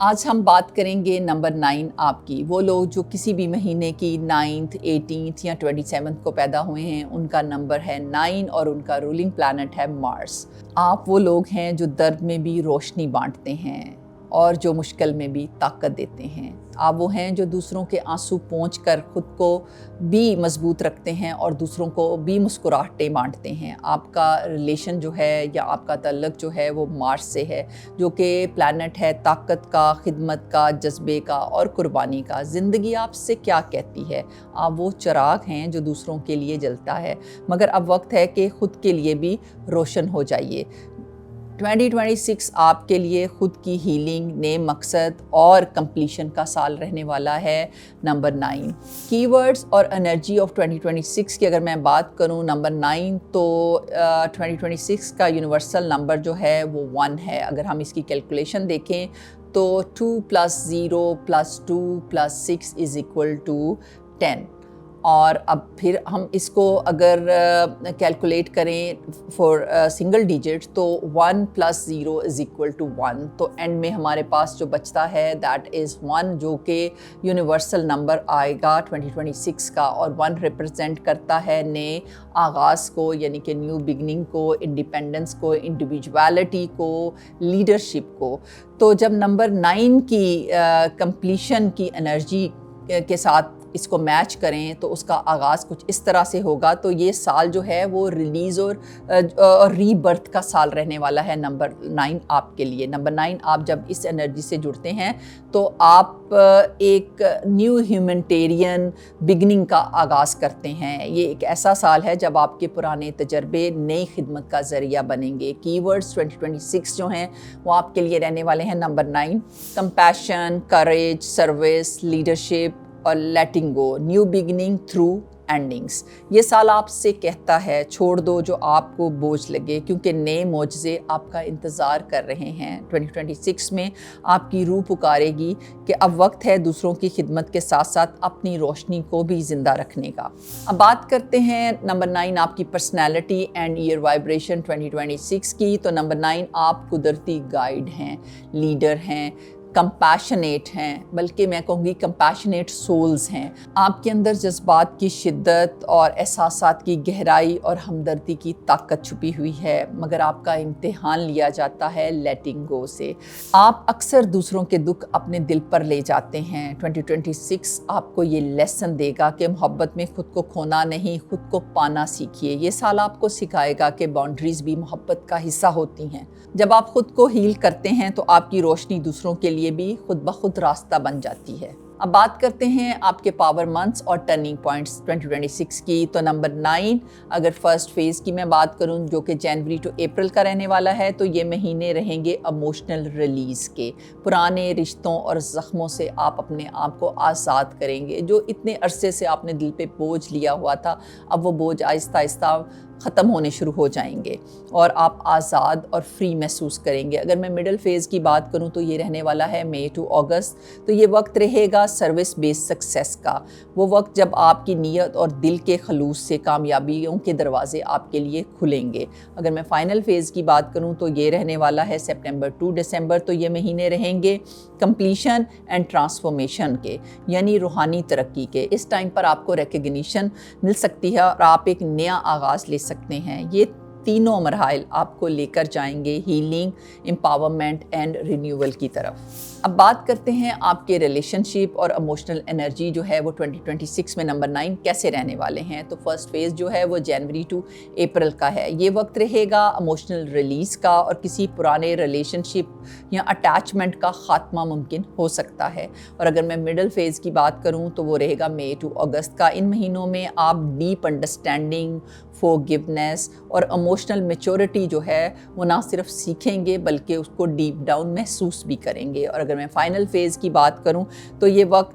آج ہم بات کریں گے نمبر 9 آپ کی۔ وہ لوگ جو کسی بھی مہینے کی 9th 18th یا 27th کو پیدا ہوئے ہیں، ان کا نمبر ہے 9 اور ان کا رولنگ پلانٹ ہے مارس۔ آپ وہ لوگ ہیں جو درد میں بھی روشنی بانٹتے ہیں اور جو مشکل میں بھی طاقت دیتے ہیں۔ آپ وہ ہیں جو دوسروں کے آنسو پونچھ کر خود کو بھی مضبوط رکھتے ہیں اور دوسروں کو بھی مسکراہٹیں بانٹتے ہیں۔ آپ کا ریلیشن جو ہے یا آپ کا تعلق جو ہے وہ مارس سے ہے، جو کہ پلانٹ ہے طاقت کا، خدمت کا، جذبے کا اور قربانی کا۔ زندگی آپ سے کیا کہتی ہے؟ آپ وہ چراغ ہیں جو دوسروں کے لیے جلتا ہے، مگر اب وقت ہے کہ خود کے لیے بھی روشن ہو جائیے۔ 2026 آپ کے لیے خود کی ہیلنگ، نئے مقصد اور کمپلیشن کا سال رہنے والا ہے۔ نمبر 9 کی ورڈز اور انرجی آف 2026 کی اگر میں بات کروں نمبر 9 تو 2026 کا یونیورسل نمبر جو ہے وہ 1 ہے۔ اگر ہم اس کی کیلکولیشن دیکھیں تو 2 + 0 + 2 + 6 = 10، اور اب پھر ہم اس کو اگر کیلکولیٹ کریں فور سنگل ڈیجٹ تو 1 + 0 = 1، تو اینڈ میں ہمارے پاس جو بچتا ہے دیٹ از 1، جو کہ یونیورسل نمبر آئے گا 2026 کا، اور 1 ریپرزینٹ کرتا ہے نئے آغاز کو، یعنی کہ نیو بگننگ کو، انڈیپینڈنس کو، انڈیویجویلٹی کو، لیڈرشپ کو۔ تو جب نمبر 9 کی کمپلیشن کی انرجی کے ساتھ اس کو میچ کریں تو اس کا آغاز کچھ اس طرح سے ہوگا۔ تو یہ سال جو ہے وہ ریلیز اور ری برتھ کا سال رہنے والا ہے نمبر 9 آپ کے لیے۔ نمبر 9 آپ جب اس انرجی سے جڑتے ہیں تو آپ ایک نیو ہیومنٹیرین بگننگ کا آغاز کرتے ہیں۔ یہ ایک ایسا سال ہے جب آپ کے پرانے تجربے نئی خدمت کا ذریعہ بنیں گے۔ کی ورڈز 2026 جو ہیں وہ آپ کے لیے رہنے والے ہیں number 9 compassion, courage, service, leadership اور letting go, new beginning through endings. یہ سال آپ سے کہتا ہے چھوڑ دو جو آپ کو بوجھ لگے، کیونکہ نئے معجزے آپ کا انتظار کر رہے ہیں۔ 2026 میں آپ کی روح پکارے گی کہ اب وقت ہے دوسروں کی خدمت کے ساتھ ساتھ اپنی روشنی کو بھی زندہ رکھنے کا۔ اب بات کرتے ہیں نمبر 9 آپ کی پرسنالٹی اینڈ ایئر وائبریشن 2026 کی۔ تو نمبر 9 آپ قدرتی گائیڈ ہیں، لیڈر ہیں، کمپیشنیٹ ہیں، بلکہ میں کہوں گی کمپیشنیٹ سولز ہیں۔ آپ کے اندر جذبات کی شدت اور احساسات کی گہرائی اور ہمدردی کی طاقت چھپی ہوئی ہے، مگر آپ کا امتحان لیا جاتا ہے لیٹنگ گو سے۔ آپ اکثر دوسروں کے دکھ اپنے دل پر لے جاتے ہیں۔ 2026 آپ کو یہ لیسن دے گا کہ محبت میں خود کو کھونا نہیں، خود کو پانا سیکھیے۔ یہ سال آپ کو سکھائے گا کہ باؤنڈریز بھی محبت کا حصہ ہوتی ہیں۔ جب آپ خود کو ہیل کرتے ہیں تو آپ کی روشنی دوسروں کے لیے بھی خود بخود راستہ بن جاتی ہے۔ اب بات کرتے ہیں آپ کے پاور منتھس اور ٹرننگ پوائنٹس 2026 کی۔ تو نمبر 9 اگر فرسٹ فیز کی میں بات کروں جو کہ جنوری ٹو اپریل کا رہنے والا ہے، تو یہ مہینے رہیں گے ایموشنل ریلیز کے۔ پرانے رشتوں اور زخموں سے آپ اپنے آپ کو آزاد کریں گے۔ جو اتنے عرصے سے آپ نے دل پہ بوجھ لیا ہوا تھا، اب وہ بوجھ آہستہ آہستہ ختم ہونے شروع ہو جائیں گے اور آپ آزاد اور فری محسوس کریں گے۔ اگر میں مڈل فیز کی بات کروں تو یہ رہنے والا ہے مئی ٹو اگست۔ تو یہ وقت رہے گا سروس بیس سکسیس کا، وہ وقت جب آپ کی نیت اور دل کے خلوص سے کامیابیوں کے دروازے آپ کے لیے کھلیں گے۔ اگر میں فائنل فیز کی بات کروں تو یہ رہنے والا ہے سپٹمبر ٹو دسمبر۔ تو یہ مہینے رہیں گے کمپلیشن اینڈ ٹرانسفارمیشن کے، یعنی روحانی ترقی کے۔ اس ٹائم پر آپ کو ریکگنیشن مل سکتی ہے اور آپ ایک نیا آغاز لے سکتے ہیں۔ یہ تینوں مراحل آپ کو لے کر جائیں گے ہیلنگ، امپاورمنٹ اینڈ رینیول کی طرف۔ اب بات کرتے ہیں آپ کے ریلیشن شپ اور ایموشنل انرجی جو ہے وہ 2026 میں نمبر 9 کیسے رہنے والے ہیں۔ تو فرسٹ فیز جو ہے وہ جنوری ٹو اپریل کا ہے۔ یہ وقت رہے گا ایموشنل ریلیز کا اور کسی پرانے ریلیشن شپ یا اٹیچمنٹ کا خاتمہ ممکن ہو سکتا ہے۔ اور اگر میں مڈل فیز کی بات کروں تو وہ رہے گا مئی ٹو اگست کا۔ ان مہینوں میں آپ ڈیپ انڈرسٹینڈنگ، فورگیونیس اور ایموشنل میچورٹی جو ہے وہ نہ صرف سیکھیں گے بلکہ اس کو ڈیپ ڈاؤن محسوس بھی کریں گے۔ اور اگر میں فائنل فیز کی بات کروں تو یہ وقت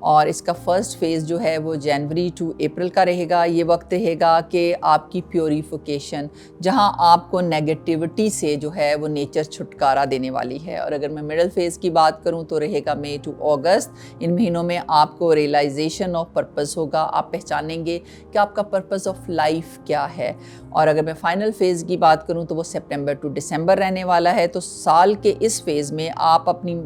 اور اس کا فرسٹ فیز جو ہے وہ جنوری ٹو اپریل کا رہے گا. یہ وقت رہے گا کہ آپ کی پیوریفیکیشن، جہاں آپ کو نیگیٹیوٹی سے جو ہے وہ نیچر چھٹکارا دینے والی ہے. اور اگر میں مڈل فیز کی بات کروں تو رہے گا مئی ٹو اگست. ان مہینوں میں آپ کو ریئلائزیشن آف پرپز ہوگا، آپ پہچانیں گے کہ آپ کا پرپز آف لائف کیا ہے. اور اگر میں فائنل فیز کی بات کروں تو وہ سپٹمبر ٹو دسمبر رہنے والا ہے. تو سال کے اس فیز میں آپ اپنی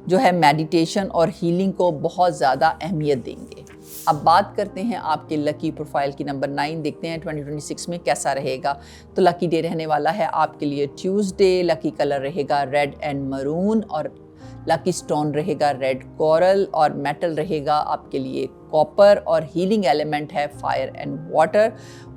جو ہے میڈیٹیشن اور ہیلنگ کو بہت زیادہ اہمیت دیں گے. اب بات کرتے ہیں آپ کے لکی پروفائل کی. نمبر 9 دیکھتے ہیں 2026 میں کیسا رہے گا. تو لکی ڈے رہنے والا ہے آپ کے لیے ٹیوزڈے. لکی کلر رہے گا ریڈ اینڈ مرون، اور لکی سٹون رہے گا ریڈ کورل، اور میٹل رہے گا آپ کے لیے کاپر، اور ہیلنگ ایلیمنٹ ہے فائر اینڈ واٹر.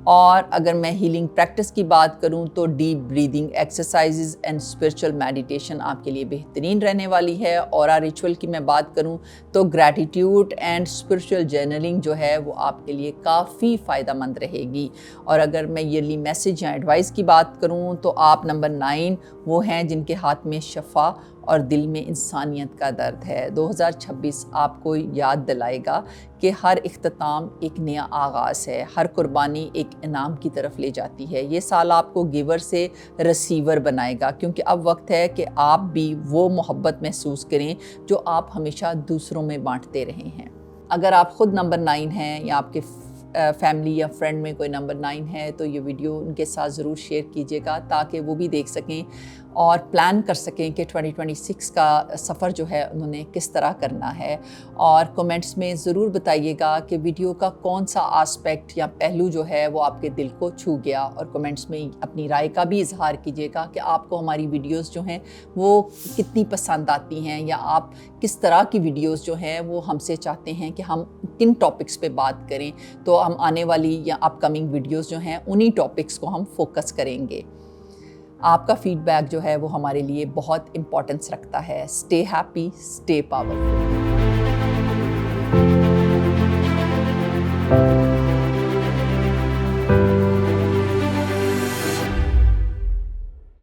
اور اگر میں ہیلنگ پریکٹس کی بات کروں تو deep breathing exercises and spiritual meditation آپ کے لیے بہترین رہنے والی ہے. اور ریچول کی میں بات کروں تو گریٹیٹیوڈ اینڈ اسپرچل جرنلنگ جو ہے وہ آپ کے لیے کافی فائدہ مند رہے گی. اور اگر میں ایئرلی میسیج یا ایڈوائس کی بات کروں تو آپ نمبر 9 وہ ہیں جن کے ہاتھ میں شفا اور دل میں انسانیت کا درد ہے. 2026 آپ کو یاد دلائے گا کہ ہر اختتام ایک نیا آغاز ہے، ہر قربانی ایک انعام کی طرف لے جاتی ہے. یہ سال آپ کو گیور سے ریسیور بنائے گا، کیونکہ اب وقت ہے کہ آپ بھی وہ محبت محسوس کریں جو آپ ہمیشہ دوسروں میں بانٹتے رہے ہیں. اگر آپ خود نمبر 9 ہیں یا آپ کے فیملی یا فرینڈ میں کوئی نمبر 9 ہے تو یہ ویڈیو ان کے ساتھ ضرور شیئر کیجیے گا تاکہ وہ بھی دیکھ سکیں اور پلان کر سکیں کہ 2026 کا سفر جو ہے انہوں نے کس طرح کرنا ہے. اور کومنٹس میں ضرور بتائیے گا کہ ویڈیو کا کون سا آسپیکٹ یا پہلو جو ہے وہ آپ کے دل کو چھو گیا. اور کومنٹس میں اپنی رائے کا بھی اظہار کیجیے گا کہ آپ کو ہماری ویڈیوز جو ہیں وہ کتنی پسند آتی ہیں، یا آپ کس طرح کی ویڈیوز جو ہیں وہ ہم سے چاہتے ہیں کہ ہم کن ٹاپکس پہ بات کریں. تو ہم آنے والی یا اپ کمنگ ویڈیوز جو ہیں انہی ٹاپکس کو ہم فوکس کریں گے. آپ کا فیڈ بیک جو ہے وہ ہمارے لیے بہت امپورٹنس رکھتا ہے. Stay happy, stay powerful.